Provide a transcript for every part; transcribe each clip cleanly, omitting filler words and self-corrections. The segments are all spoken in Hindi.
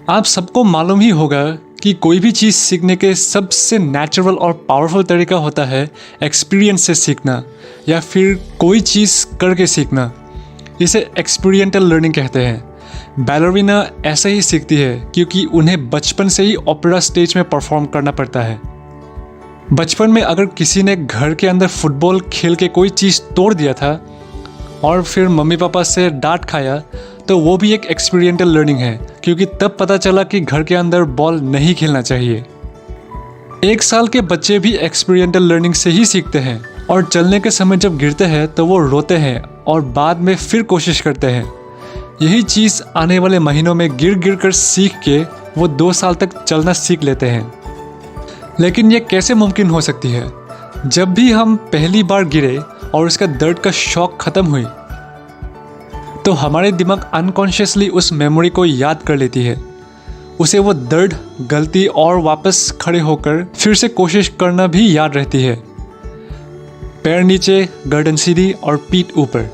आप सबको मालूम ही होगा कि कोई भी चीज़ सीखने के सबसे नेचुरल और पावरफुल तरीका होता है एक्सपीरियंस से सीखना या फिर कोई चीज़ करके सीखना। इसे एक्सपीरियंटल लर्निंग कहते हैं। बैलरीना ऐसे ही सीखती है क्योंकि उन्हें बचपन से ही ओपेरा स्टेज में परफॉर्म करना पड़ता है। बचपन में अगर किसी ने घर के अंदर फुटबॉल खेल के कोई चीज़ तोड़ दिया था और फिर मम्मी पापा से डांट खाया, तो वो भी एक एक्सपीरियंटल लर्निंग है क्योंकि तब पता चला कि घर के अंदर बॉल नहीं खेलना चाहिए। 1 साल के बच्चे भी एक्सपीरियंटल लर्निंग से ही सीखते हैं और चलने के समय जब गिरते हैं तो वो रोते हैं और बाद में फिर कोशिश करते हैं। यही चीज़ आने वाले महीनों में गिर गिर कर सीख के वो 2 साल तक चलना सीख लेते हैं। लेकिन ये कैसे मुमकिन हो सकती है? जब भी हम पहली बार गिरे और उसका दर्द का शॉक ख़त्म हुई तो हमारे दिमाग अनकॉन्शियसली उस मेमोरी को याद कर लेती है। उसे वो दर्द, गलती और वापस खड़े होकर फिर से कोशिश करना भी याद रहती है। पैर नीचे, गर्दन सीधी और पीठ ऊपर।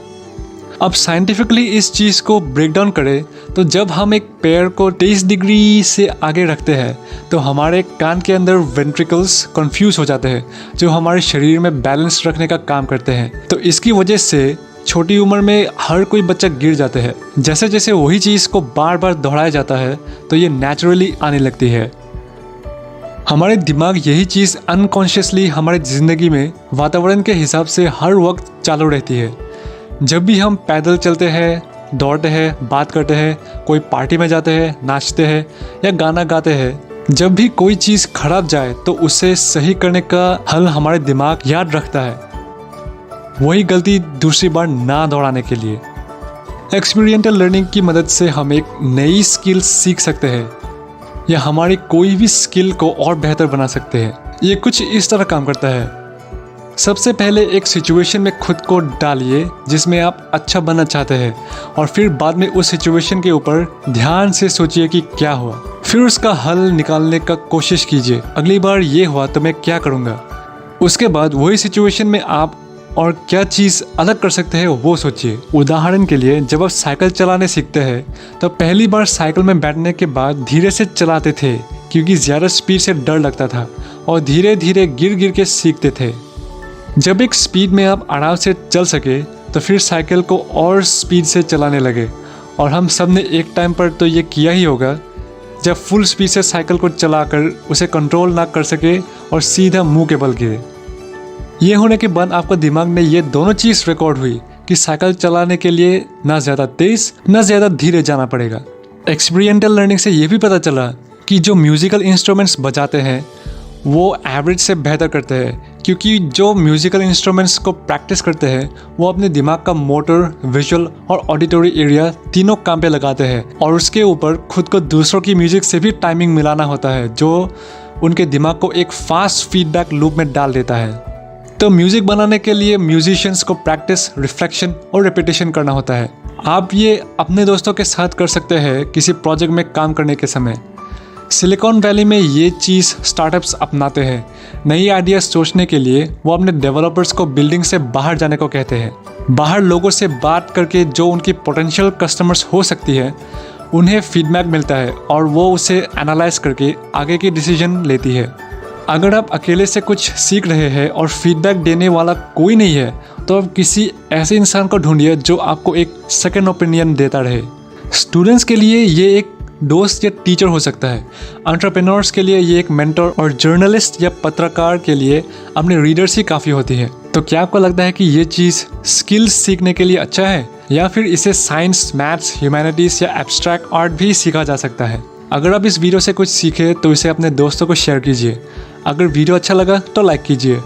अब साइंटिफिकली इस चीज़ को ब्रेक डाउन करें तो जब हम एक पैर को 23 डिग्री से आगे रखते हैं तो हमारे कान के अंदर वेंट्रिकल्स कंफ्यूज हो जाते हैं जो हमारे शरीर में बैलेंस रखने का काम करते हैं। तो इसकी वजह से छोटी उम्र में हर कोई बच्चा गिर जाते हैं। जैसे जैसे वही चीज़ को बार बार दोहराया जाता है तो ये नेचुरली आने लगती है। हमारे दिमाग यही चीज़ अनकॉन्शियसली हमारे ज़िंदगी में वातावरण के हिसाब से हर वक्त चालू रहती है। जब भी हम पैदल चलते हैं, दौड़ते हैं, बात करते हैं, कोई पार्टी में जाते हैं, नाचते हैं या गाना गाते हैं, जब भी कोई चीज़ खराब जाए तो उसे सही करने का हल हमारे दिमाग याद रखता है, वही गलती दूसरी बार ना दोहराने के लिए। एक्सपीरियंटल लर्निंग की मदद से हम एक नई स्किल सीख सकते हैं या हमारी कोई भी स्किल को और बेहतर बना सकते हैं। ये कुछ इस तरह काम करता है। सबसे पहले एक सिचुएशन में खुद को डालिए जिसमें आप अच्छा बनना चाहते हैं और फिर बाद में उस सिचुएशन के ऊपर ध्यान से सोचिए कि क्या हुआ। फिर उसका हल निकालने का कोशिश कीजिए। अगली बार ये हुआ तो मैं क्या करूँगा। उसके बाद वही सिचुएशन में आप और क्या चीज़ अलग कर सकते हैं वो सोचिए। उदाहरण के लिए जब आप साइकिल चलाने सीखते हैं तो पहली बार साइकिल में बैठने के बाद धीरे से चलाते थे क्योंकि ज़्यादा स्पीड से डर लगता था और धीरे धीरे गिर गिर के सीखते थे। जब एक स्पीड में आप आराम से चल सके तो फिर साइकिल को और स्पीड से चलाने लगे। और हम सब ने एक टाइम पर तो ये किया ही होगा जब फुल स्पीड से साइकिल को चलाकर उसे कंट्रोल ना कर सके और सीधा मुंह के बल गिरे। ये होने के बाद आपका दिमाग में ये दोनों चीज़ रिकॉर्ड हुई कि साइकिल चलाने के लिए ना ज़्यादा तेज़ ना ज़्यादा धीरे जाना पड़ेगा। एक्सपीरियंटल लर्निंग से ये भी पता चला कि जो म्यूज़िकल इंस्ट्रूमेंट्स बजाते हैं वो एवरेज से बेहतर करते हैं क्योंकि जो म्यूज़िकल इंस्ट्रूमेंट्स को प्रैक्टिस करते हैं वो अपने दिमाग का मोटर, विजुअल और ऑडिटरी एरिया तीनों काम पे लगाते हैं और उसके ऊपर खुद को दूसरों की म्यूज़िक से भी टाइमिंग मिलाना होता है जो उनके दिमाग को एक फास्ट फीडबैक लूप में डाल देता है। तो म्यूज़िक बनाने के लिए म्यूजिशियंस को प्रैक्टिस, रिफ्लेक्शन और रिपीटेशन करना होता है। आप ये अपने दोस्तों के साथ कर सकते हैं किसी प्रोजेक्ट में काम करने के समय। सिलिकॉन वैली में ये चीज़ स्टार्टअप्स अपनाते हैं। नई आइडिया सोचने के लिए वो अपने डेवलपर्स को बिल्डिंग से बाहर जाने को कहते हैं। बाहर लोगों से बात करके जो उनकी पोटेंशियल कस्टमर्स हो सकती है उन्हें फीडबैक मिलता है और वो उसे एनालाइज करके आगे की डिसीजन लेती है। अगर आप अकेले से कुछ सीख रहे हैं और फीडबैक देने वाला कोई नहीं है तो आप किसी ऐसे इंसान को ढूंढिए जो आपको एक सेकंड ओपिनियन देता रहे। स्टूडेंट्स के लिए ये एक दोस्त या टीचर हो सकता है। एंटरप्रेन्योर्स के लिए ये एक मेंटर और जर्नलिस्ट या पत्रकार के लिए अपने रीडर्स ही काफ़ी होती है। तो क्या आपको लगता है कि ये चीज़ स्किल्स सीखने के लिए अच्छा है या फिर इसे साइंस, मैथ्स, ह्यूमैनिटीज़ या एब्स्ट्रैक्ट आर्ट भी सीखा जा सकता है? अगर आप इस वीडियो से कुछ सीखे तो इसे अपने दोस्तों को शेयर कीजिए। अगर वीडियो अच्छा लगा तो लाइक कीजिए